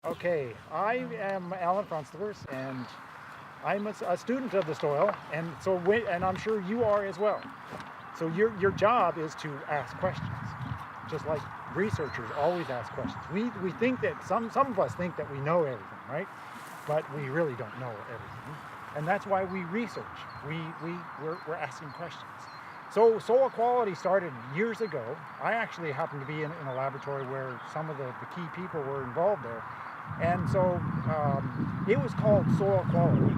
Okay, I am Alan Franzluebbers, and I'm a student of the soil, and I'm sure you are as well. So your job is to ask questions, just like researchers always ask questions. We think that some of us think that we know everything, right? But we really don't know everything, and that's why we research. We're asking questions. So soil quality started years ago. I actually happened to be in a laboratory where some of the key people were involved there. And so it was called soil quality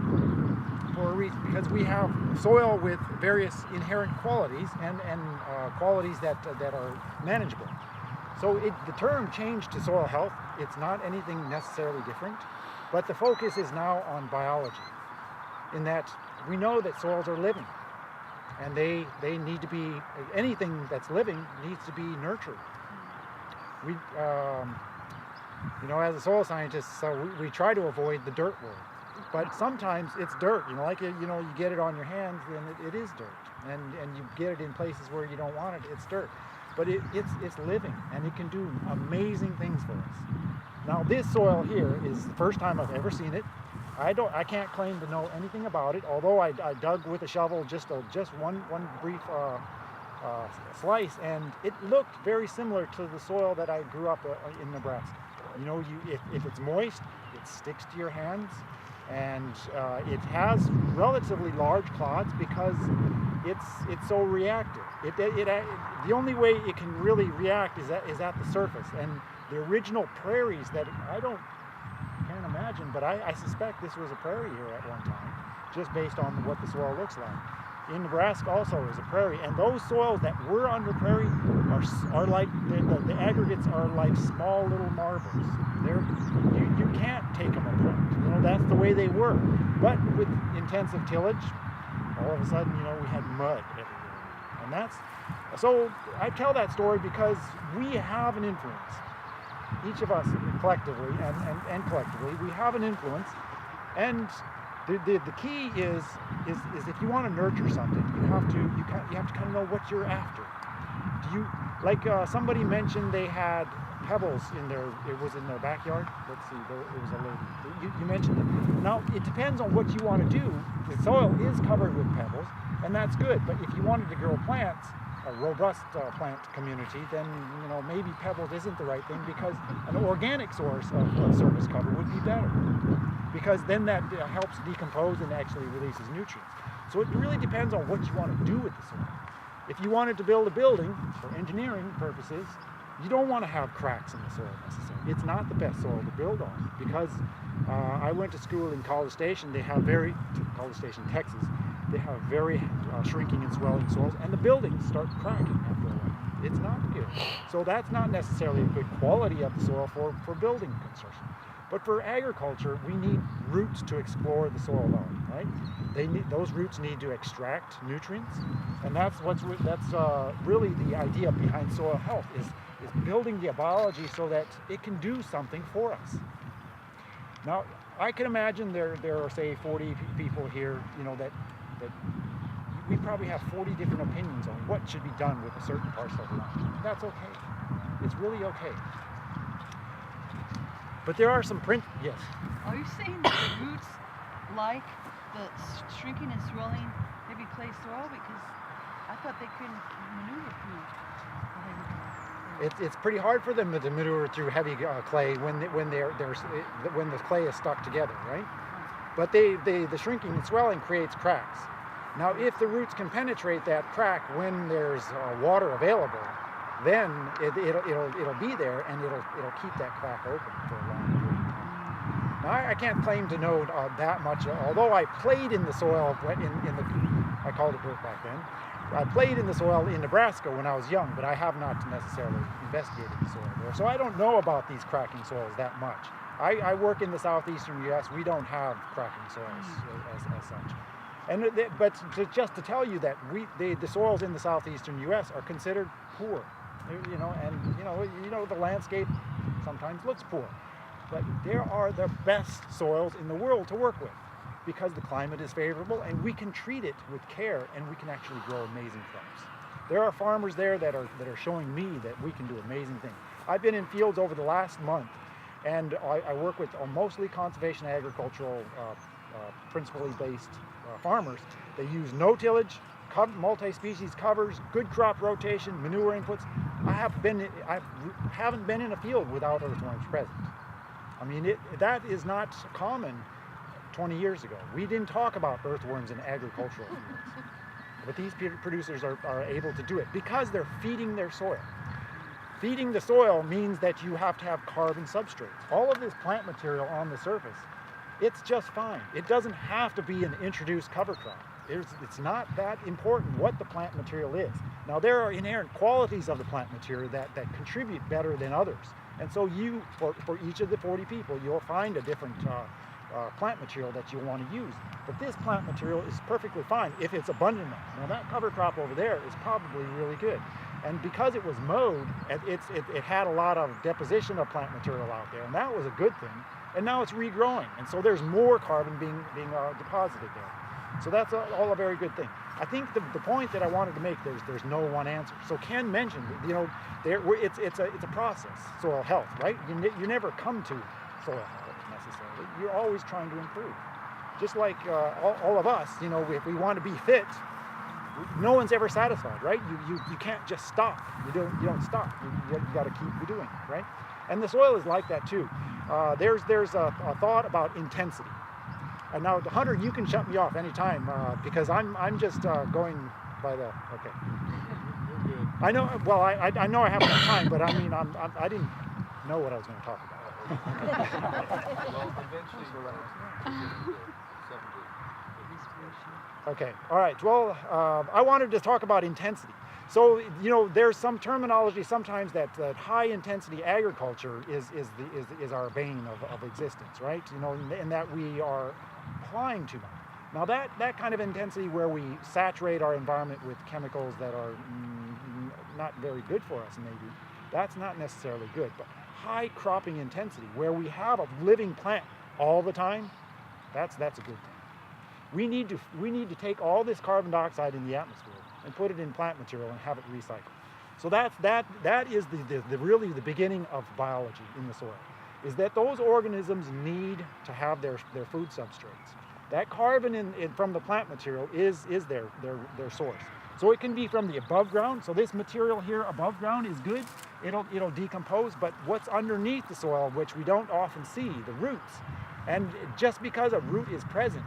for a reason, because we have soil with various inherent qualities and qualities that are manageable. So the term changed to soil health. It's not anything necessarily different, but the focus is now on biology, in that we know that soils are living, and they need to be, anything that's living needs to be nurtured. We as a soil scientist, so we try to avoid the dirt word, but sometimes it's dirt. You get it on your hands, then it is dirt, and you get it in places where you don't want it. It's dirt, but it's living, and it can do amazing things for us. Now, this soil here is the first time I've ever seen it. I can't claim to know anything about it, although I dug with a shovel just one brief slice, and it looked very similar to the soil that I grew up in Nebraska. If it's moist, it sticks to your hands, and it has relatively large clods because it's so reactive. The only way it can really react is at the surface, and the original prairies that can't imagine, but I suspect this was a prairie here at one time, just based on what the soil looks like. In Nebraska also is a prairie, and those soils that were under prairie are like, the aggregates are like small little marbles. You can't take them apart. That's the way they were. But with intensive tillage, all of a sudden, we had mud everywhere. And so I tell that story because we have an influence. Each of us collectively and collectively, we have an influence, and the key is if you want to nurture something, you have to kind of know what you're after. Somebody mentioned they had pebbles it was in their backyard. Let's see, it was a lady. You mentioned it. Now, it depends on what you want to do. The soil is covered with pebbles, and that's good, but if you wanted to grow plants, a robust plant community, then maybe pebbles isn't the right thing, because an organic source of surface cover would be better, because then that helps decompose and actually releases nutrients. So it really depends on what you want to do with the soil. If you wanted to build a building for engineering purposes, you don't want to have cracks in the soil necessarily. It's not the best soil to build on, because I went to school in College Station. College Station, Texas. They have very shrinking and swelling soils, and the buildings start cracking after a while. It's not good. So that's not necessarily a good quality of the soil for building construction. But for agriculture, we need roots to explore the soil body, right? Those roots need to extract nutrients, and that's really the idea behind soil health, is building the biology so that it can do something for us. Now, I can imagine there are, say, 40 people here, that we probably have 40 different opinions on what should be done with a certain parcel of land. That's okay. It's really okay. But there are some yes. Are you saying that the roots like the shrinking and swelling heavy clay soil? Because I thought they couldn't maneuver through the heavy clay. It's pretty hard for them to maneuver through heavy clay when the clay is stuck together, right? But the shrinking and swelling creates cracks. Now, if the roots can penetrate that crack when there's water available, then it'll be there, and it'll keep that crack open for a long period of time. Now, I can't claim to know that much, although I played in the soil I called it dirt back then. I played in the soil in Nebraska when I was young, but I have not necessarily investigated the soil there, so I don't know about these cracking soils that much. I work in the southeastern U.S. We don't have cracking soils as such. But just to tell you that the soils in the southeastern U.S. are considered poor, the landscape sometimes looks poor, but there are the best soils in the world to work with, because the climate is favorable, and we can treat it with care, and we can actually grow amazing crops. There are farmers there that are showing me that we can do amazing things. I've been in fields over the last month And I work with mostly conservation agricultural principally based farmers. They use no tillage, multi-species covers, good crop rotation, manure inputs. I haven't been in a field without earthworms present. I mean, that is not common 20 years ago. We didn't talk about earthworms in agricultural fields. But these producers are able to do it because they're feeding their soil. Feeding the soil means that you have to have carbon substrates. All of this plant material on the surface, it's just fine. It doesn't have to be an introduced cover crop. It's not that important what the plant material is. Now, there are inherent qualities of the plant material that contribute better than others. And so for each of the 40 people, you'll find a different plant material that you want to use. But this plant material is perfectly fine if it's abundant enough. Now, that cover crop over there is probably really good. And because it was mowed, it had a lot of deposition of plant material out there, and that was a good thing. And now it's regrowing, and so there's more carbon being deposited there. So that's all a very good thing. I think the point that I wanted to make, there's no one answer. So Ken mentioned, it's a process, soil health, right? You never come to soil health necessarily. You're always trying to improve. Just like all of us, if we want to be fit, no one's ever satisfied, right? You can't just stop. You don't stop. You got to keep doing it, right? And the soil is like that too. There's a thought about intensity. And now, Hunter, you can shut me off anytime because I'm just going by the okay. You're good. I know. Well, I know I have enough time, but I mean I didn't know what I was going to talk about. Well, eventually we'll have Okay, all right. Well, I wanted to talk about intensity. So, there's some terminology sometimes that high intensity agriculture is our bane of existence, right? In that we are applying too much. Now that kind of intensity where we saturate our environment with chemicals that are not very good for us maybe, that's not necessarily good. But high cropping intensity where we have a living plant all the time, that's a good thing. We need to take all this carbon dioxide in the atmosphere and put it in plant material and have it recycled. So that is really the beginning of biology in the soil, is that those organisms need to have their food substrates. That carbon from the plant material is their source. So it can be from the above ground. So this material here above ground is good. It'll decompose, but what's underneath the soil, which we don't often see, the roots. And just because a root is present,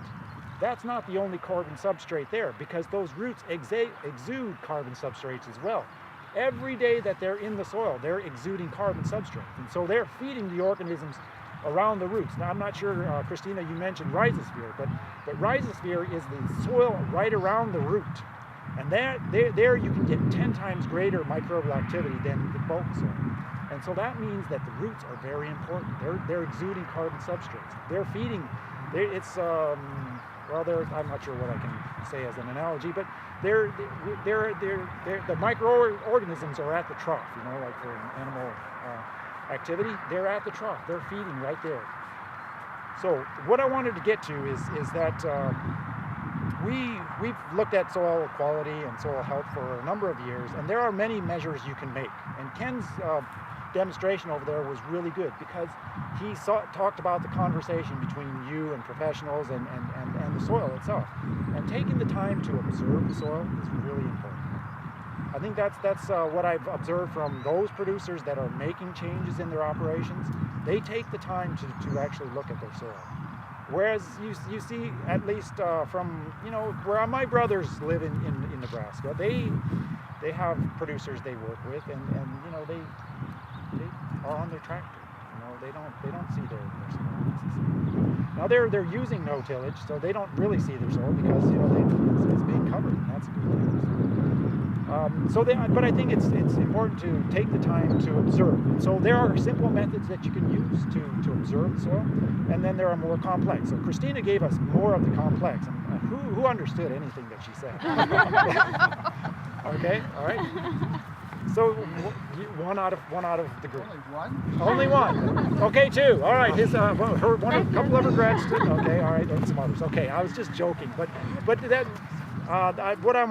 that's not the only carbon substrate there, because those roots exude carbon substrates as well. Every day that they're in the soil, they're exuding carbon substrates. And so they're feeding the organisms around the roots. Now, I'm not sure, Christina, you mentioned rhizosphere, but rhizosphere is the soil right around the root. And there you can get 10 times greater microbial activity than the bulk soil. And so that means that the roots are very important. They're exuding carbon substrates. They're feeding, I'm not sure what I can say as an analogy, but the microorganisms are at the trough, like for animal activity, they're at the trough, they're feeding right there. So what I wanted to get to is that we've looked at soil quality and soil health for a number of years, and there are many measures you can make. And Ken's demonstration over there was really good because he talked about the conversation between you and professionals and the soil itself. And taking the time to observe the soil is really important. I think that's what I've observed from those producers that are making changes in their operations. They take the time to actually look at their soil. Whereas you see, at least from where my brothers live in Nebraska, they have producers they work with, and they are on their tractor. They don't see their soil necessarily. Now they're using no tillage, so they don't really see their soil because it's being covered, and that's a good thing. But I think it's important to take the time to observe. And so there are simple methods that you can use to observe the soil, and then there are more complex. So Christina gave us more of the complex, and who understood anything that she said? Okay, all right. So one out of the group. Only one. Okay, two. All right. A couple of her grads did. Okay, all right, and some others. Okay, I was just joking, but that. What I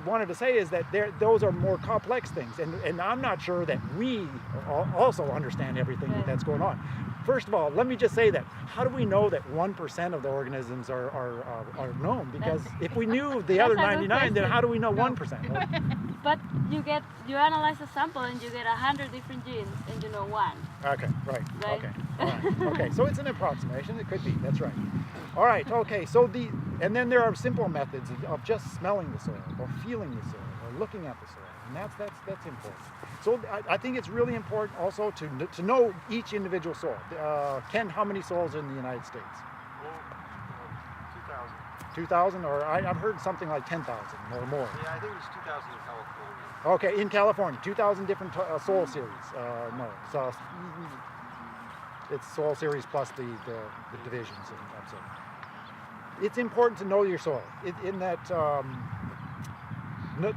wanted to say is that those are more complex things, and I'm not sure that we also understand everything that's going on. first of all, let me just say that, how do we know that 1% of the organisms are known? Because if we knew the other That's a good 99, then question. how do we know 1%? Well, But you analyze a sample and you get 100 different genes and you know one. okay, right, Right. okay, all right, okay, so it's an approximation, it could be, that's right. All right, okay, so and then there are simple methods of just smelling the soil, or feeling the soil, or looking at the soil, and that's important. So I think it's really important also to know each individual soil. Ken, how many soils are in the United States? Well, 2,000. 2,000, or I've heard something like 10,000 or more. Yeah, I think it was 2,000 in California. Okay, in California, 2,000 different soil series. No, it's soil series plus the divisions and so. It's important to know your soil in that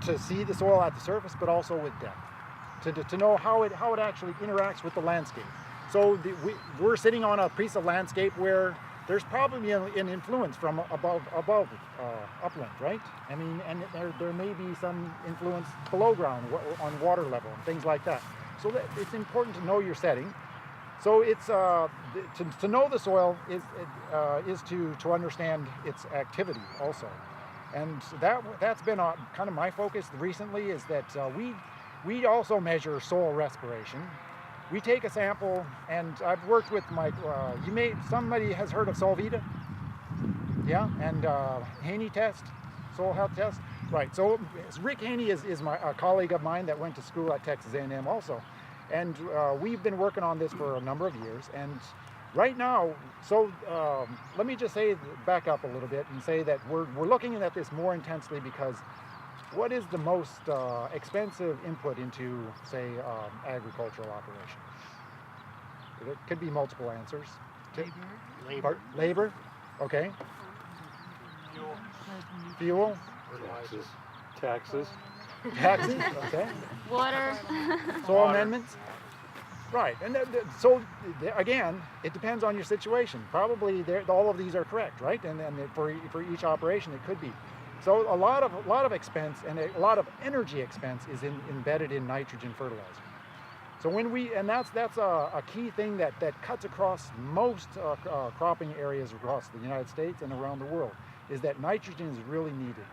to see the soil at the surface, but also with depth, to know how it actually interacts with the landscape. So we're sitting on a piece of landscape where there's probably an influence from above upland, right? I mean, and there may be some influence below ground on water level and things like that. So it's important to know your setting. So it's to know the soil is to understand its activity also, and that's been kind of my focus recently. Is that we also measure soil respiration. We take a sample, and I've worked with somebody has heard of Solvita, yeah, and Haney test, soil health test, right? So Rick Haney is a colleague of mine that went to school at Texas A&M also. And we've been working on this for a number of years, and right now, so let me just back up a little bit and say that we're looking at this more intensely because what is the most expensive input into, say, agricultural operation? It could be multiple answers. Labor, okay. Fuel. Taxes. Taxes, okay. Water. Soil amendments. Right, and so again, it depends on your situation. Probably all of these are correct, right? And for each operation, it could be. So a lot of expense and a lot of energy expense is embedded in nitrogen fertilizer. So that's a key thing that cuts across most cropping areas across the United States and around the world, is that nitrogen is really needed.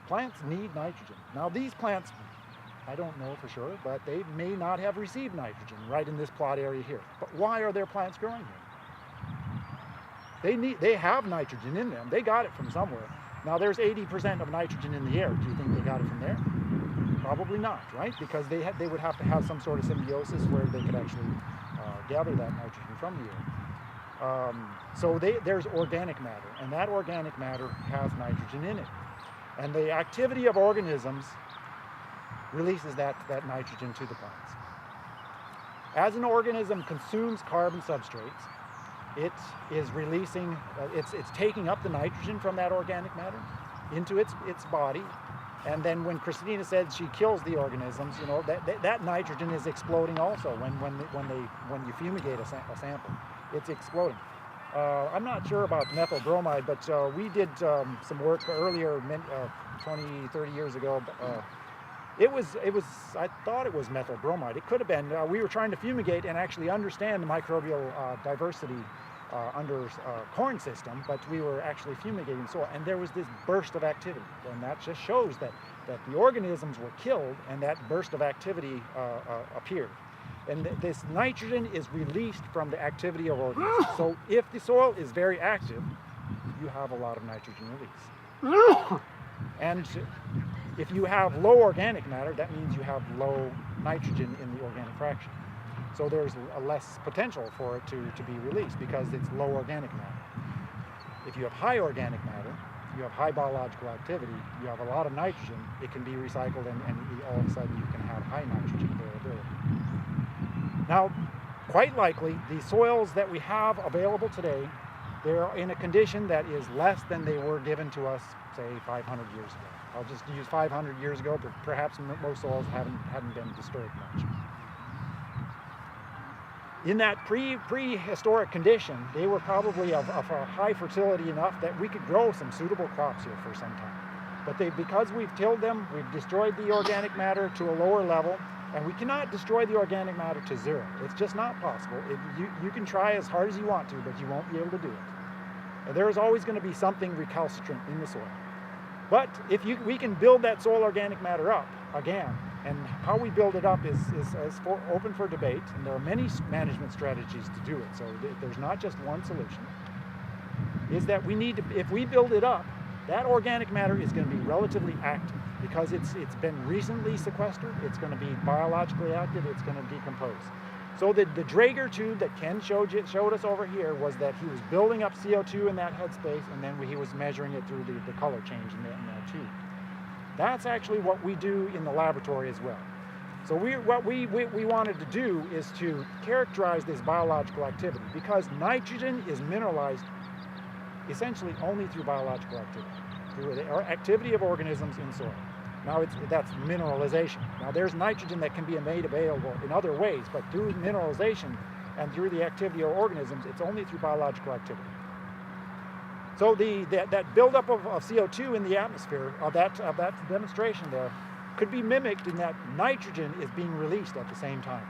Plants need nitrogen. Now these plants, I don't know for sure, but they may not have received nitrogen right in this plot area here. But why are their plants growing here? They have nitrogen in them. They got it from somewhere. Now there's 80% of nitrogen in the air. Do you think they got it from there? Probably not, right? Because they would have to have some sort of symbiosis where they could actually gather that nitrogen from the air. So there's organic matter, and that organic matter has nitrogen in it. And the activity of organisms releases that nitrogen to the plants. As an organism consumes carbon substrates, it is releasing, it's taking up the nitrogen from that organic matter into its body, and then when Christina said she kills the organisms, you know, that nitrogen is exploding also when you fumigate a sample, it's exploding. I'm not sure about methyl bromide, but we did some work earlier, 20, 30 years ago. I thought it was methyl bromide. It could have been. We were trying to fumigate and actually understand the microbial diversity under corn system, but we were actually fumigating soil, and there was this burst of activity, and that just shows that the organisms were killed, and that burst of activity appeared. And this nitrogen is released from the activity of organisms. So if the soil is very active, you have a lot of nitrogen release. And if you have low organic matter, that means you have low nitrogen in the organic fraction. So there's a less potential for it to be released because it's low organic matter. If you have high organic matter, you have high biological activity, you have a lot of nitrogen, it can be recycled, and all of a sudden you can have high nitrogen availability. Now, quite likely, the soils that we have available today, they're in a condition that is less than they were given to us, say, 500 years ago. I'll just use 500 years ago, but perhaps most soils hadn't been disturbed much. In that prehistoric condition, they were probably of a high fertility enough that we could grow some suitable crops here for some time. But because we've tilled them, we've destroyed the organic matter to a lower level, And we cannot destroy the organic matter to zero. It's just not possible. You can try as hard as you want to, but you won't be able to do it. And there is always going to be something recalcitrant in the soil. But if we can build that soil organic matter up again, and how we build it up is open for debate, and there are many management strategies to do it, so there's not just one solution, is that we need to, if we build it up, that organic matter is going to be relatively active because it's been recently sequestered, it's going to be biologically active, it's going to decompose. So the Draeger tube that Ken showed us over here was that he was building up CO2 in that headspace, and then he was measuring it through the color change in that tube. That's actually what we do in the laboratory as well. So what we wanted to do is to characterize this biological activity, because nitrogen is mineralized essentially only through biological activity, through the activity of organisms in soil. Now that's mineralization. Now there's nitrogen that can be made available in other ways, but through mineralization and through the activity of organisms, it's only through biological activity. So that buildup of CO2 in the atmosphere of that demonstration there could be mimicked in that nitrogen is being released at the same time.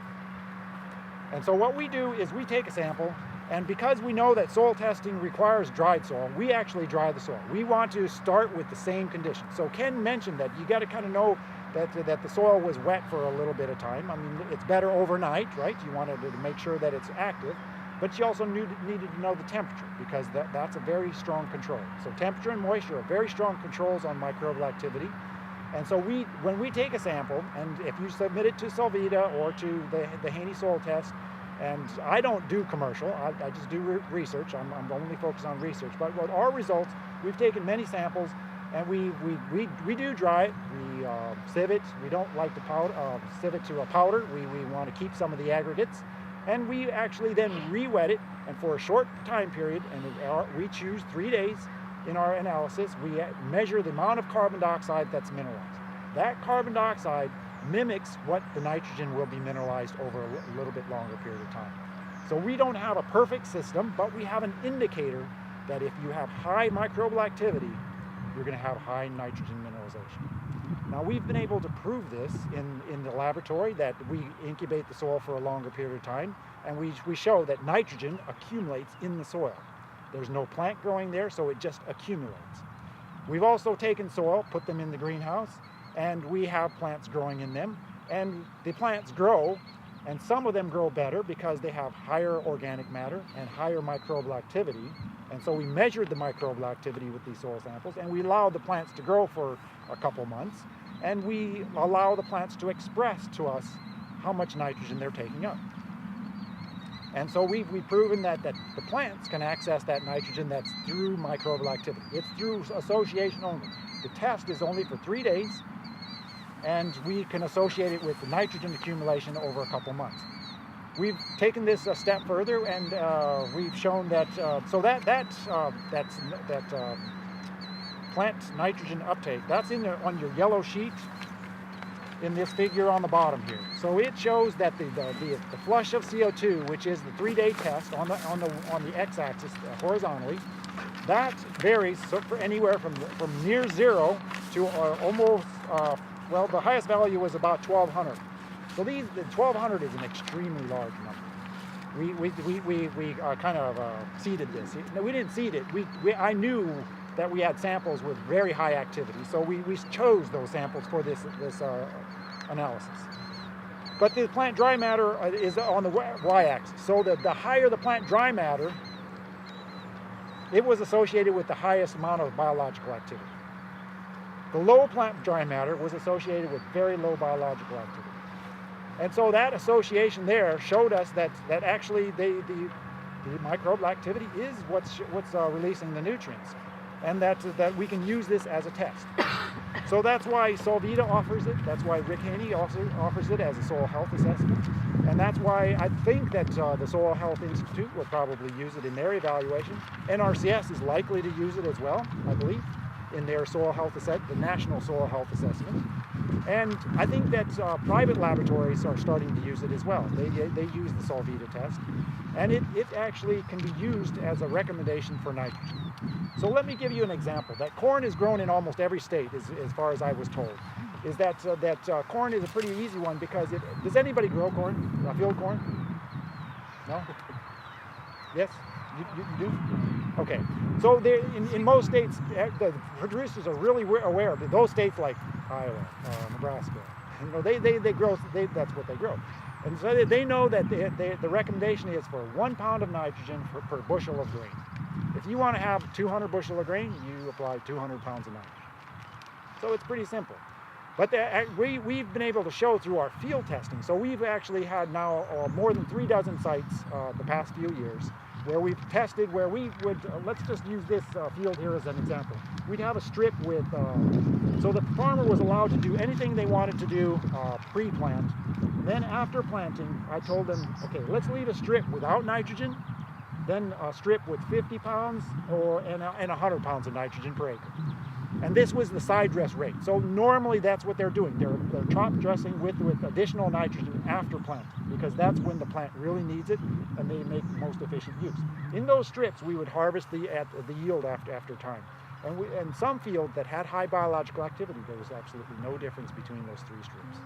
And so what we do is we take a sample, and because we know that soil testing requires dried soil, we actually dry the soil. We want to start with the same conditions. So Ken mentioned that you got to kind of know that the soil was wet for a little bit of time. I mean, it's better overnight, right? You wanted to make sure that it's active, but you also needed to know the temperature, because that's a very strong control. So temperature and moisture are very strong controls on microbial activity. And so when we take a sample, and if you submit it to Solvita or to the Haney soil test, and I don't do commercial, I just do research. I'm only focused on research. But with our results, we've taken many samples, and we do dry it. We sieve it. We don't like to sieve it to a powder. We want to keep some of the aggregates. And we actually then re-wet it, and for a short time period, and we choose 3 days in our analysis, we measure the amount of carbon dioxide that's mineralized. That carbon dioxide mimics what the nitrogen will be mineralized over a little bit longer period of time. So we don't have a perfect system, but we have an indicator that if you have high microbial activity, you're going to have high nitrogen mineralization. Now we've been able to prove this in the laboratory, that we incubate the soil for a longer period of time, and we show that nitrogen accumulates in the soil. There's no plant growing there, so it just accumulates. We've also taken soil, put them in the greenhouse, and we have plants growing in them, and the plants grow, and some of them grow better because they have higher organic matter and higher microbial activity. And so we measured the microbial activity with these soil samples, and we allowed the plants to grow for a couple months, and we allow the plants to express to us how much nitrogen they're taking up. And so we've proven that the plants can access that nitrogen that's through microbial activity. It's through association only. The test is only for 3 days, and we can associate it with the nitrogen accumulation over a couple months. We've taken this a step further, and we've shown that plant nitrogen uptake, that's on your yellow sheet in this figure on the bottom here. So it shows that the flush of CO2, which is the 3-day test on the x-axis horizontally, that varies for anywhere from near zero to almost well, the highest value was about 1,200. So the 1,200 is an extremely large number. We kind of seeded this. No, we didn't seed it. I knew that we had samples with very high activity, so we chose those samples for this analysis. But the plant dry matter is on the y-axis. So the higher the plant dry matter, it was associated with the highest amount of biological activity. The low plant dry matter was associated with very low biological activity. And so that association there showed us that actually the microbial activity is what's releasing the nutrients, and that we can use this as a test. So that's why Solvita offers it. That's why Rick Haney also offers it as a soil health assessment. And that's why I think that the Soil Health Institute will probably use it in their evaluation. NRCS is likely to use it as well, I believe, in their soil health the National Soil Health Assessment. And I think that private laboratories are starting to use it as well. They use the Solvita test, and it actually can be used as a recommendation for nitrogen. So let me give you an example. That corn is grown in almost every state, as far as I was told. is that corn is a pretty easy one because does anybody grow corn? Field corn? No? Yes? You do? Okay. So in most states, the producers are really aware of those states like Iowa, Nebraska. They grow. That's what they grow, and so they know that the recommendation is for 1 pound of nitrogen per bushel of grain. If you want to have 200 bushel of grain, you apply 200 pounds of nitrogen. So it's pretty simple. But we've been able to show through our field testing. So we've actually had now more than 3 dozen sites the past few years where we've tested where we would, let's just use this field here as an example. We'd have a strip with, so the farmer was allowed to do anything they wanted to do pre-plant. Then after planting, I told them, okay, let's leave a strip without nitrogen, then a strip with 50 pounds and 100 pounds of nitrogen per acre. And this was the side dress rate. So normally that's what they're doing. They're top dressing with additional nitrogen after planting because that's when the plant really needs it and they make most efficient use. In those strips, we would harvest the yield after time. And some fields that had high biological activity, there was absolutely no difference between those 3 strips.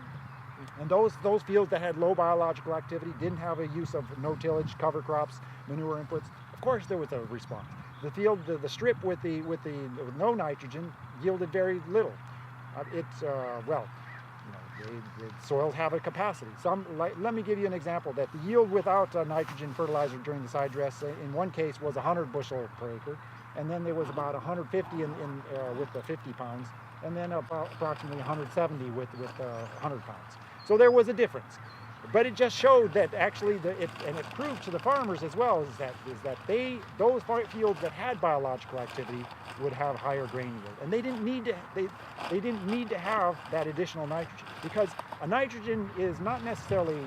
And those fields that had low biological activity didn't have a use of no tillage, cover crops, manure inputs. Of course, there was a response. The field, the strip with no nitrogen yielded very little. The soils have a capacity. Let me give you an example that the yield without nitrogen fertilizer during the side dress in one case was 100 bushel per acre, and then there was about 150 with the 50 pounds, and then about approximately 170 with 100 pounds. So there was a difference. But it just showed that actually, and it proved to the farmers as well, is that those fields that had biological activity would have higher grain yield, and they didn't need to have that additional nitrogen because a nitrogen is not necessarily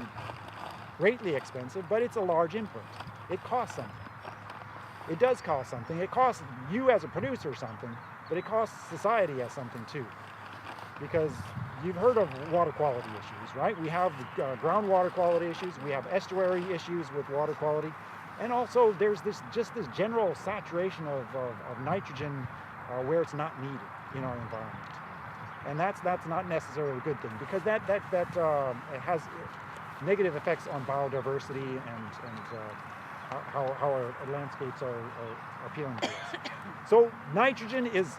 greatly expensive, but it's a large input. It costs something. It does cost something. It costs you as a producer something, but it costs society as something too, because you've heard of water quality issues, right? We have groundwater quality issues. We have estuary issues with water quality. And also there's this general saturation of nitrogen where it's not needed in our environment. And that's not necessarily a good thing because that has negative effects on biodiversity and how our landscapes are appealing to us. So nitrogen is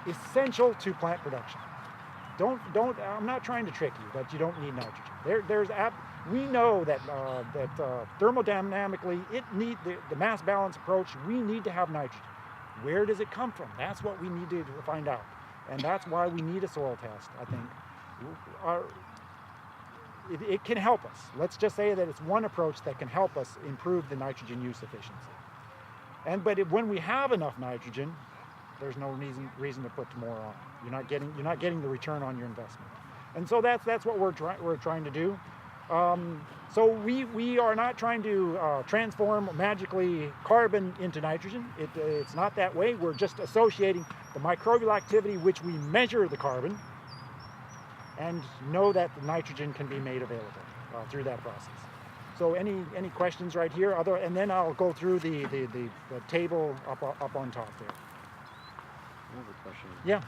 essential to plant production. I'm not trying to trick you that you don't need nitrogen. We know that thermodynamically, the mass balance approach, we need to have nitrogen. Where does it come from? That's what we need to find out. And that's why we need a soil test, I think. It can help us. Let's just say that it's one approach that can help us improve the nitrogen use efficiency. But when we have enough nitrogen, there's no reason to put more on. You're not getting the return on your investment. And so that's what we're trying to do. So we are not trying to transform magically carbon into nitrogen. It's not that way. We're just associating the microbial activity which we measure the carbon and know that the nitrogen can be made available through that process. So any questions right here? And then I'll go through the table up on top there. I have a question. Yeah.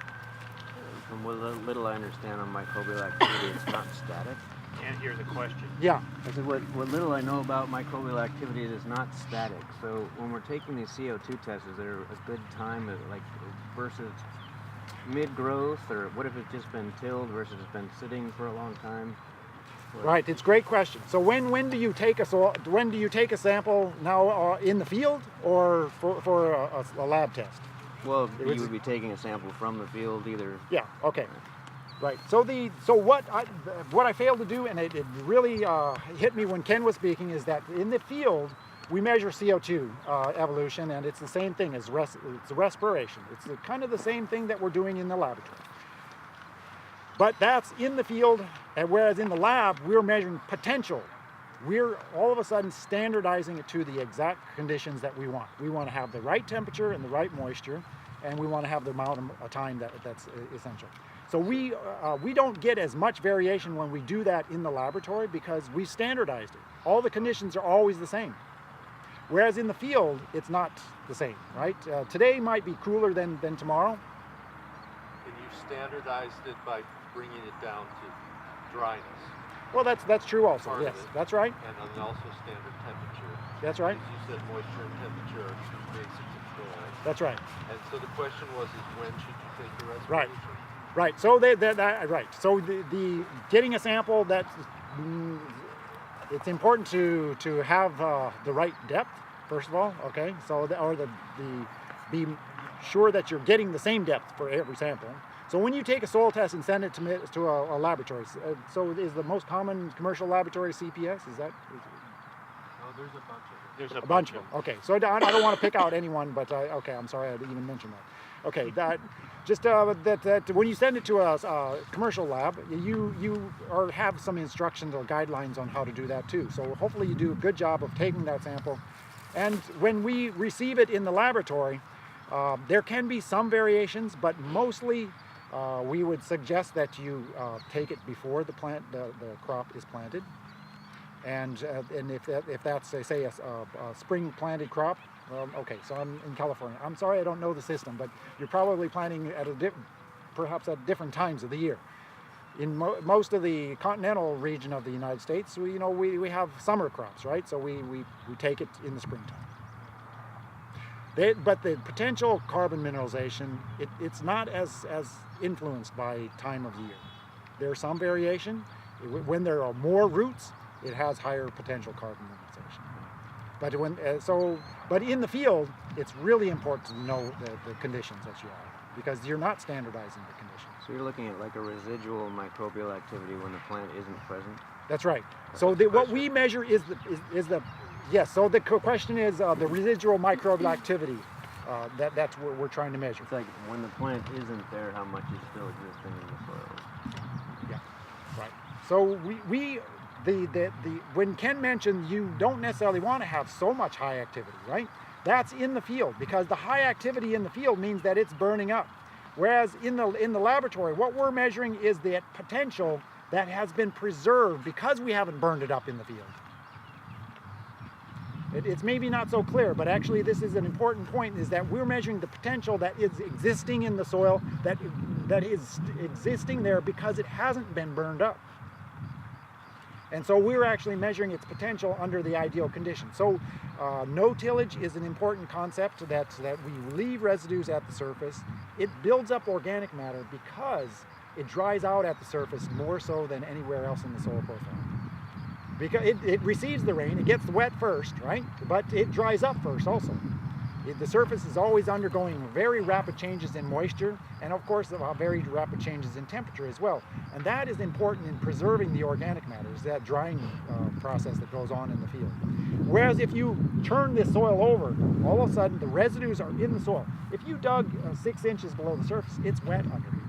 From what little I understand on microbial activity, it's not static. Can't hear the question. Yeah. I said what little I know about microbial activity is not static. So when we're taking these CO2 tests, is there a good time versus mid-growth, or what if it's just been tilled versus it's been sitting for a long time? Right, it's a great question. So when do you take a sample now in the field or for a lab test? Well, you would be taking a sample from the field either. Yeah. Okay. Right. So what I failed to do, and it really hit me when Ken was speaking, is that in the field we measure CO2 evolution, and it's the same thing as it's respiration. It's kind of the same thing that we're doing in the laboratory. But that's in the field, and whereas in the lab we're measuring potential. We're all of a sudden standardizing it to the exact conditions that we want. We want to have the right temperature and the right moisture, and we want to have the amount of time that's essential. So we don't get as much variation when we do that in the laboratory because we standardized it. All the conditions are always the same. Whereas in the field, it's not the same, right? Today might be cooler than tomorrow. And you standardized it by bringing it down to dryness. Well, that's true also. Part of Yes, it. that's right. And then also standard temperature. That's right. As you said, moisture and temperature are two basic controls. That's right. And so the question was, is when should you take the Right. respiration? Right. So right. So the getting a sample it's important to have the right depth first of all. Okay. So be sure that you're getting the same depth for every sample. So when you take a soil test and send it to a laboratory, so is the most common commercial laboratory CPS? Is that? No, there's a bunch of them. There's A bunch of them. Okay, so I don't want to pick out anyone, but okay, I'm sorry I didn't even mention that. Okay, that when you send it to a commercial lab, you have some instructions or guidelines on how to do that too. So hopefully you do a good job of taking that sample, and when we receive it in the laboratory, there can be some variations, but mostly we would suggest that you take it before the crop is planted. And if that's say a spring planted crop, okay, so I'm in California. I'm sorry I don't know the system, but you're probably planting at perhaps at different times of the year. In most of the continental region of the United States, we have summer crops, right? So we take it in the springtime. But the potential carbon mineralization, it's not as influenced by time of year. There's some variation. When there are more roots, it has higher potential carbon mineralization. But in the field, it's really important to know the conditions that you have, because you're not standardizing the conditions. So you're looking at like a residual microbial activity when the plant isn't present? That's right. So what we measure is the yes. So the question is the residual microbial activity. That's what we're trying to measure. It's like when the plant isn't there, how much is still existing in the soil? Yeah, right. So when Ken mentioned you don't necessarily want to have so much high activity, right? That's in the field, because the high activity in the field means that it's burning up. Whereas in the laboratory, what we're measuring is the potential that has been preserved because we haven't burned it up in the field. It's maybe not so clear, but actually this is an important point, is that we're measuring the potential that is existing in the soil, that is existing there because it hasn't been burned up. And so we're actually measuring its potential under the ideal conditions. So no tillage is an important concept, that we leave residues at the surface. It builds up organic matter because it dries out at the surface more so than anywhere else in the soil profile. Because it receives the rain, it gets wet first, right? But it dries up first also. The surface is always undergoing very rapid changes in moisture, and of course very rapid changes in temperature as well. And that is important in preserving the organic matter, is that drying process that goes on in the field. Whereas if you turn this soil over, all of a sudden the residues are in the soil. If you dug 6 inches below the surface, it's wet under here.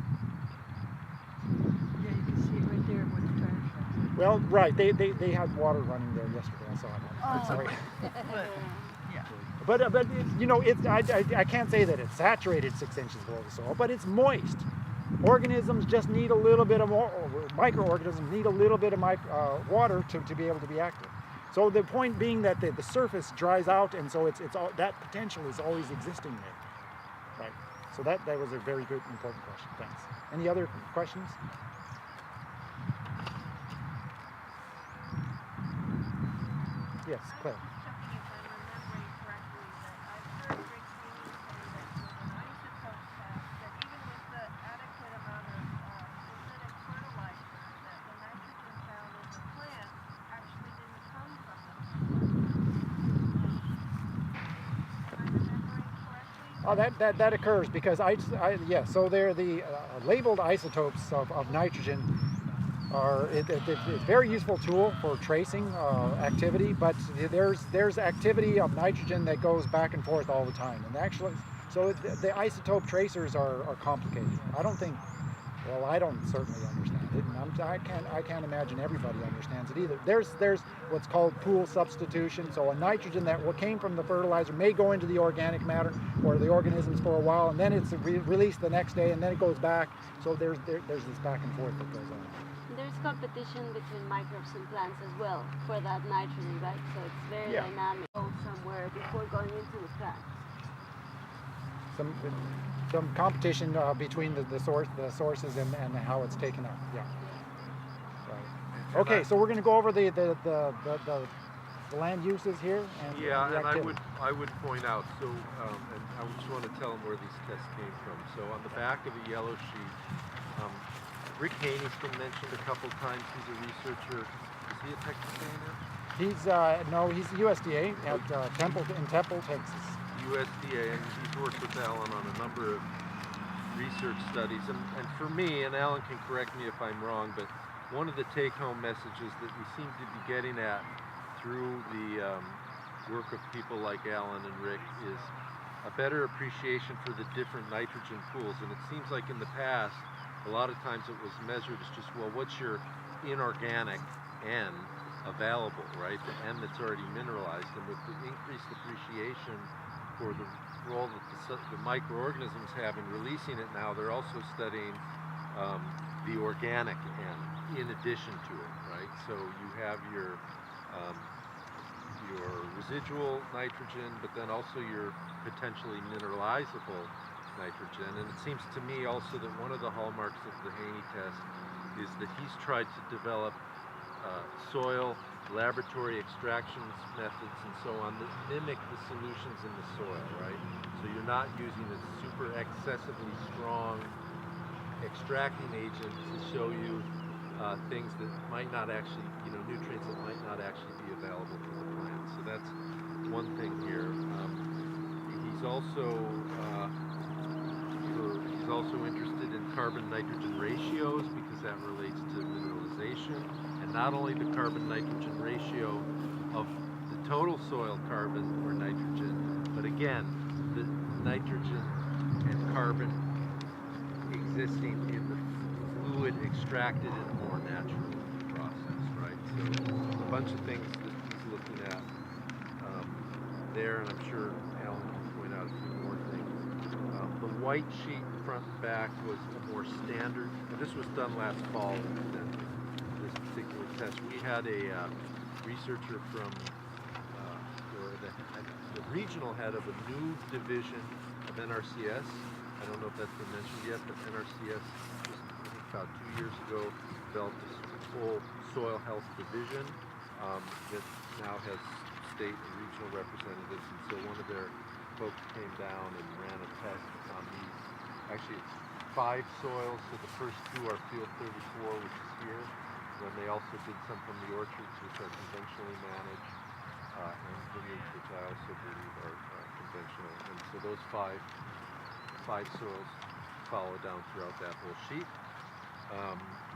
Yeah, you can see it right there where the trash is. Well, right, they had water running there yesterday, I saw it. I'm sorry. But, yeah. But I can't say that it's saturated 6 inches below the soil, but it's moist. Organisms just need a little bit of more, microorganisms need a little bit of water to be able to be active. So the point being that the surface dries out, and so it's all, that potential is always existing there. Right. So that was a very good, important question. Thanks. Any other questions? Yes, Claire. Oh, that occurs because so they're the labeled isotopes of nitrogen it's a very useful tool for tracing activity, but there's activity of nitrogen that goes back and forth all the time, and actually, so the isotope tracers are complicated. I don't certainly understand it, and I can't imagine everybody understands it either. There's what's called pool substitution. So a nitrogen that came from the fertilizer may go into the organic matter or the organisms for a while, and then it's released the next day, and then it goes back. So there's this back and forth that goes on. There's competition between microbes and plants as well for that nitrogen, right? So it's very dynamic. Go somewhere before going into the plant. some competition between the sources and how it's taken up. Yeah. Right. Okay, so we're going to go over the land uses here. And Yeah, the and activity. I would point out, so, and I just want to tell them where these tests came from. So on the back of the yellow sheet, Rick Haney's been mentioned a couple times. He's a researcher. Is he a Texas A&M? He's he's USDA at Temple, Texas. USDA, and he's worked with Alan on a number of research studies. And for me, and Alan can correct me if I'm wrong, but one of the take-home messages that we seem to be getting at through the work of people like Alan and Rick is a better appreciation for the different nitrogen pools. And it seems like in the past, a lot of times it was measured as just, well, what's your inorganic N available, right? The N that's already mineralized. And with the increased appreciation for the role that the microorganisms have in releasing it now, they're also studying the organic N in addition to it, right? So you have your residual nitrogen, but then also your potentially mineralizable nitrogen. And it seems to me also that one of the hallmarks of the Haney test is that he's tried to develop soil laboratory extractions methods and so on that mimic the solutions in the soil, right? So you're not using a super excessively strong extracting agent to show you things that might not actually, nutrients that might not actually be available to the plant. So that's one thing here. He's also interested in carbon-nitrogen ratios because that relates to mineralization, and not only the carbon-nitrogen ratio of the total soil carbon or nitrogen, but again, the nitrogen and carbon existing in the fluid extracted in a more natural process, right? So a bunch of things that he's looking at there, and I'm sure Alan can point out a few more things. The white sheet front and back was a more standard, and this was done last fall in this particular test. We had a researcher from, or the regional head of a new division of NRCS. I don't know if that's been mentioned yet, but NRCS just, I think about 2 years ago, developed this full soil health division that now has state and regional representatives, and so one of their folks came down and ran a test on these. Actually, it's 5 soils, so the first 2 are field 34, which is here. Then they also did some from the orchards, which are conventionally managed, and vineyards, which I also believe are conventional. And so those five soils follow down throughout that whole sheet.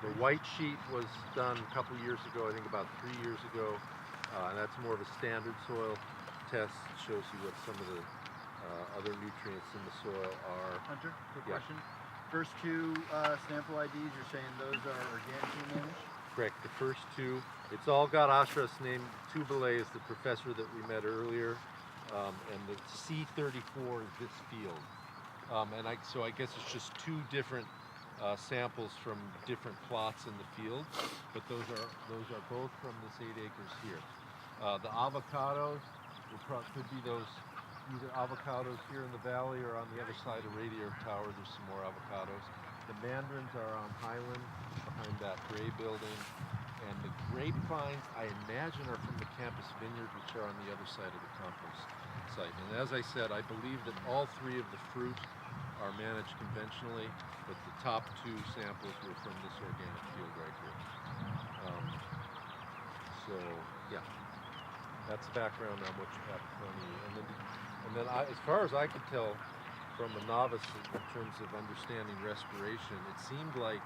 The white sheet was done a couple years ago, I think about 3 years ago, and that's more of a standard soil test. It shows you what some of the other nutrients in the soil are. Hunter, quick Yeah. question. First 2 sample IDs, you're saying those are organically managed? Correct, the first 2. It's all got Ashra's name. Tubele is the professor that we met earlier, and the C34 is this field. So I guess it's just 2 different samples from different plots in the field, but those are both from this 8 acres here. The avocados could be those either avocados here in the valley or on the other side of Radiator Tower. There's some more avocados. The mandarins are on Highland behind that gray building, and the grapevines I imagine are from the campus vineyard, which are on the other side of the compost site. And as I said, I believe that all 3 of the fruit are managed conventionally, but the top 2 samples were from this organic field right here. So yeah, that's the background on what you have in front of you. And then as far as I could tell from a novice in terms of understanding respiration, it seemed like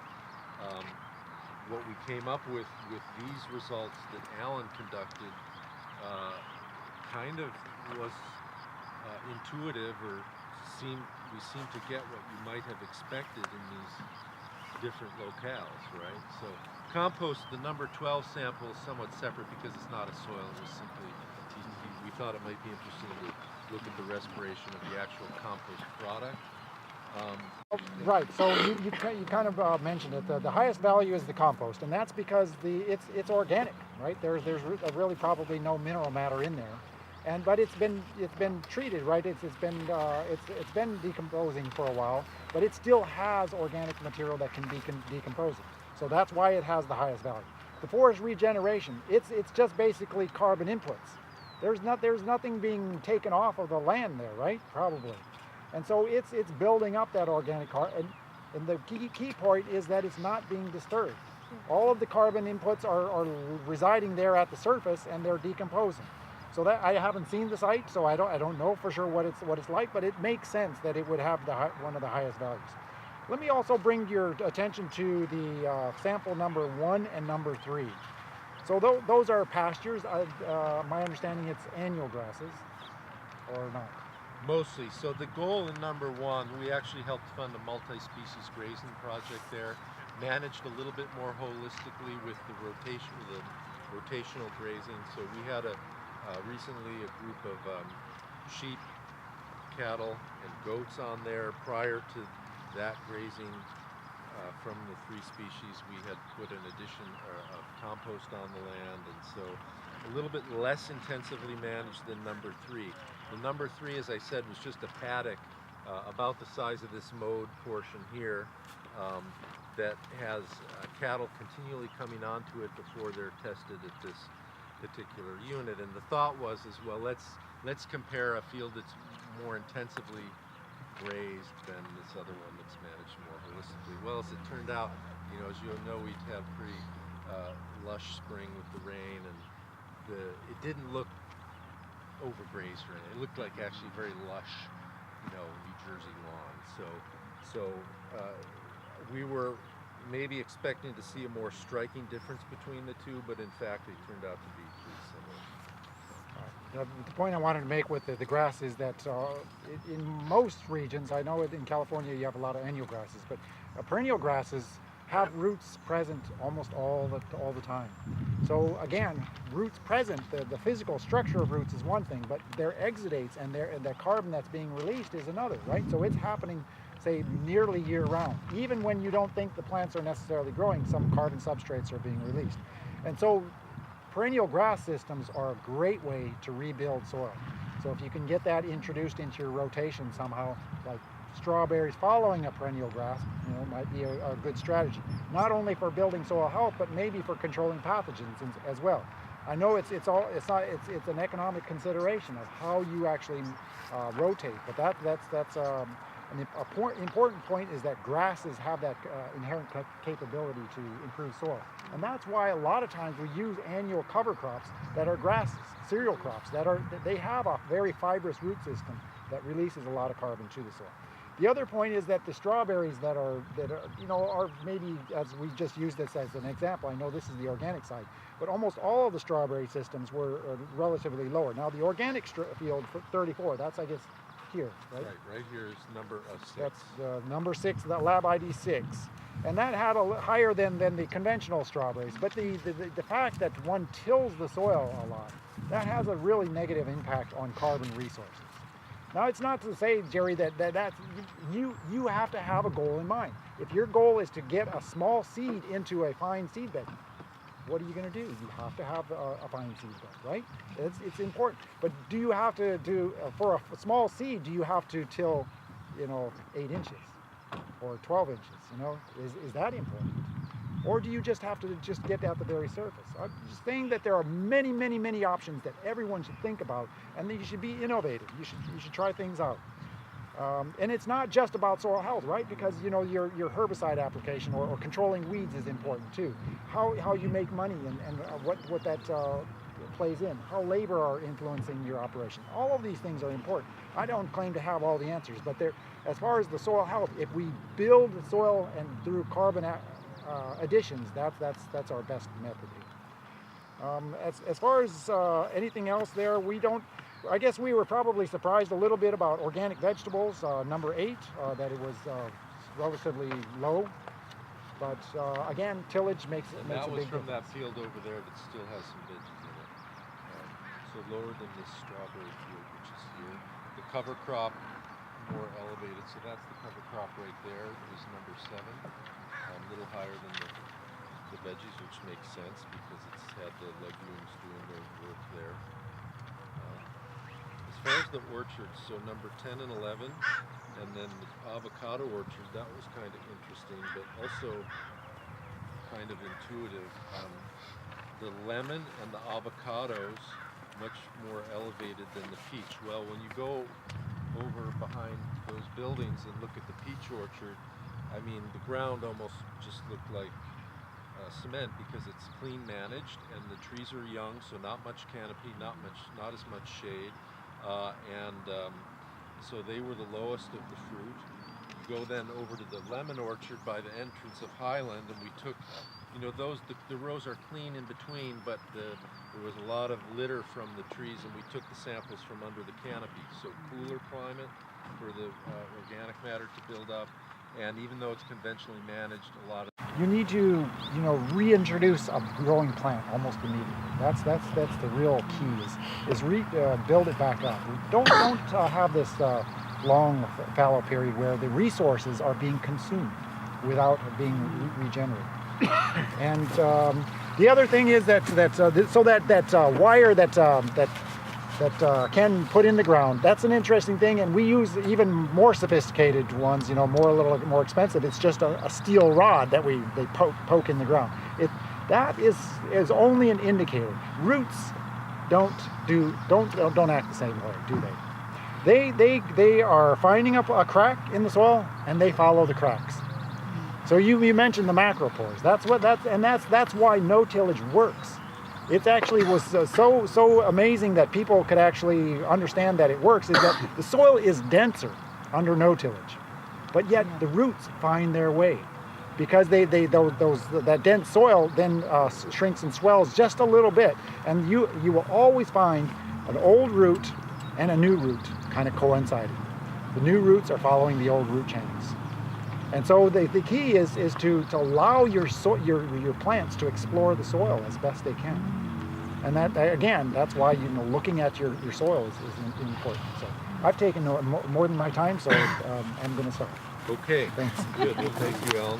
what we came up with these results that Alan conducted kind of was intuitive, or we seem to get what you might have expected in these different locales, right? So compost, the number 12 sample is somewhat separate because it's not a soil. It was simply, we thought it might be interesting to look at the respiration of the actual compost product. Right. So you kind of mentioned it. The highest value is the compost, and that's because it's organic, right? There's really probably no mineral matter in there, but it's been treated, right? It's been decomposing for a while, but it still has organic material that can decompose it. So that's why it has the highest value. The forest regeneration, it's just basically carbon inputs. There's nothing being taken off of the land there, right? Probably. And so it's building up that organic carbon, and the key point is that it's not being disturbed. All of the carbon inputs are residing there at the surface, and they're decomposing. So that I haven't seen the site, so I don't know for sure what it's like, but it makes sense that it would have one of the highest values. Let me also bring your attention to the sample number 1 and number 3. So those are pastures. My understanding it's annual grasses, or not. Mostly. So the goal in number 1, we actually helped fund a multi-species grazing project there, managed a little bit more holistically with the rotational grazing. So we had recently a group of sheep, cattle, and goats on there. Prior to that grazing from the 3 species, we had put an addition of compost on the land, and so a little bit less intensively managed than number 3. The number 3, as I said, was just a paddock about the size of this mowed portion here that has cattle continually coming onto it before they're tested at this particular unit. And the thought was, as well, let's compare a field that's more intensively grazed than this other one that's managed more holistically. Well, as it turned out, as you'll know, we'd have pretty lush spring with the rain, and it didn't look overgrazed or anything. It looked like actually very lush, New Jersey lawn. So we were maybe expecting to see a more striking difference between the two, but in fact, they turned out to be pretty similar. The point I wanted to make with the grass is that in most regions, I know in California you have a lot of annual grasses, but perennial grasses have roots present almost all the time. So again, roots present, the physical structure of roots is one thing, but their exudates and the carbon that's being released is another, right? So it's happening, say, nearly year round. Even when you don't think the plants are necessarily growing, some carbon substrates are being released. And so perennial grass systems are a great way to rebuild soil. So if you can get that introduced into your rotation somehow, like strawberries following a perennial grass, might be a good strategy. Not only for building soil health, but maybe for controlling pathogens as well. I know it's an economic consideration of how you actually rotate, but that's an important point is that grasses have that inherent capability to improve soil. And that's why a lot of times we use annual cover crops that are grasses, cereal crops, they have a very fibrous root system that releases a lot of carbon to the soil. The other point is that the strawberries that are maybe, as we just used this as an example, I know this is the organic side, but almost all of the strawberry systems were relatively lower. Now the organic field, 34, that's I guess here, right? Right here is number 6. That's number 6, the lab ID 6. And that had a higher than the conventional strawberries. But the fact that one tills the soil a lot, that has a really negative impact on carbon resources. Now it's not to say, Jerry, that you have to have a goal in mind. If your goal is to get a small seed into a fine seed bed, what are you going to do? You have to have a fine seed bed, right? It's important. But do you have to do, for a small seed, do you have to till, 8 inches or 12 inches? Is that important? Or do you just have to just get at the very surface? I'm just saying that there are many, many, many options that everyone should think about, and that you should be innovative. You should try things out. And it's not just about soil health, right? Because your herbicide application or controlling weeds is important too. How you make money and what that plays in. How labor are influencing your operation. All of these things are important. I don't claim to have all the answers, but as far as the soil health, if we build the soil and through carbon additions, that's our best method. As far as anything else there, I guess we were probably surprised a little bit about organic vegetables, number 8, that it was relatively low. But again, tillage makes a big difference. That was from that field over there that still has some veggies in it. So lower than this strawberry field, which is here. The cover crop, more elevated. So that's the cover crop right there. It was number 7. A little higher than the veggies, which makes sense because it's had the legumes doing their work there. far as the orchards, so number 10 and 11, and then the avocado orchard, that was kind of interesting, but also kind of intuitive. The lemon and the avocados, much more elevated than the peach. Well, when you go over behind those buildings and look at the peach orchard, I mean, the ground almost just looked like cement because it's clean managed and the trees are young, so not much canopy, not as much shade, so they were the lowest of the fruit. You go then over to the lemon orchard by the entrance of Highland, and we took, you know, the rows are clean in between, but there was a lot of litter from the trees, and we took the samples from under the canopy. So cooler climate for the organic matter to build up, and even though it's conventionally managed, a lot of You need to, you know, reintroduce a growing plant almost immediately. That's the real key. Is build it back up. Don't have this long fallow period where the resources are being consumed without being regenerated. And the other thing is that wire that Ken put in the ground, that's an interesting thing, and we use even more sophisticated ones, you know, a little more expensive. It's just a steel rod that they poke in the ground. That is only an indicator. Roots don't act the same way, do they? They are finding a crack in the soil and they follow the cracks. So you mentioned the macropores. That's why no tillage works. It actually was so amazing that people could actually understand that it works, is that the soil is denser under no tillage, but yet the roots find their way because that dense soil then shrinks and swells just a little bit, and you will always find an old root and a new root kind of coinciding. The new roots are following the old root chains. And so the key is to allow your plants to explore the soil as best they can. And that's why, you know, looking at your soil is important. So I've taken more than my time, so I'm going to stop. Okay. Thanks. Good. Well, thank you, Alan.